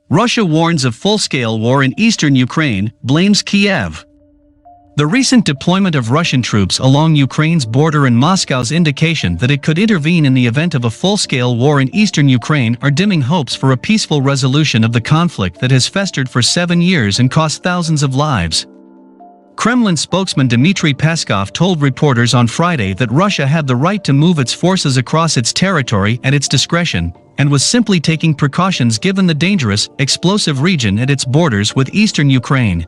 Russia warns of full-scale war in eastern Ukraine, blames Kyiv. The recent deployment of Russian troops along Ukraine's border and Moscow's indication that it could intervene in the event of a full-scale war in eastern Ukraine are dimming hopes for a peaceful resolution of the conflict that has festered for 7 years and cost thousands of lives. Kremlin spokesman Dmitry Peskov told reporters on Friday that Russia had the right to move its forces across its territory at its discretion, and was simply taking precautions given the dangerous, explosive region at its borders with eastern Ukraine.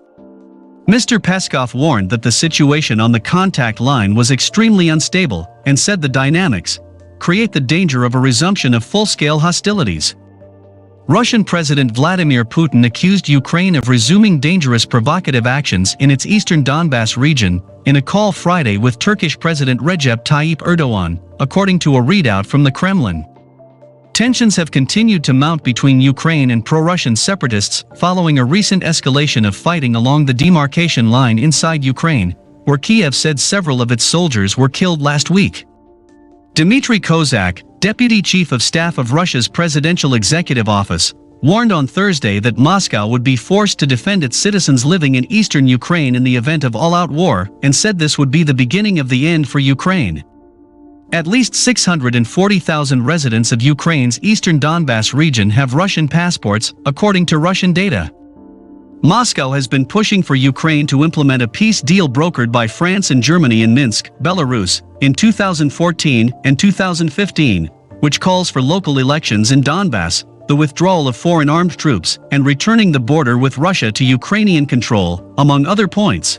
Mr. Peskov warned that the situation on the contact line was extremely unstable, and said the dynamics create the danger of a resumption of full-scale hostilities. Russian President Vladimir Putin accused Ukraine of resuming dangerous provocative actions in its eastern Donbas region, in a call Friday with Turkish President Recep Tayyip Erdogan, according to a readout from the Kremlin. Tensions have continued to mount between Ukraine and pro-Russian separatists following a recent escalation of fighting along the demarcation line inside Ukraine, where Kyiv said several of its soldiers were killed last week. Dmitry Kozak, deputy chief of staff of Russia's presidential executive office, warned on Thursday that Moscow would be forced to defend its citizens living in eastern Ukraine in the event of all-out war, and said this would be the beginning of the end for Ukraine. At least 640,000 residents of Ukraine's eastern Donbas region have Russian passports, according to Russian data. Moscow has been pushing for Ukraine to implement a peace deal brokered by France and Germany in Minsk, Belarus, in 2014 and 2015, which calls for local elections in Donbas, the withdrawal of foreign armed troops, and returning the border with Russia to Ukrainian control, among other points.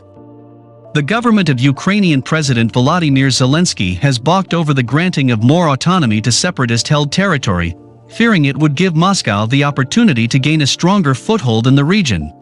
The government of Ukrainian President Volodymyr Zelensky has balked over the granting of more autonomy to separatist-held territory, fearing it would give Moscow the opportunity to gain a stronger foothold in the region.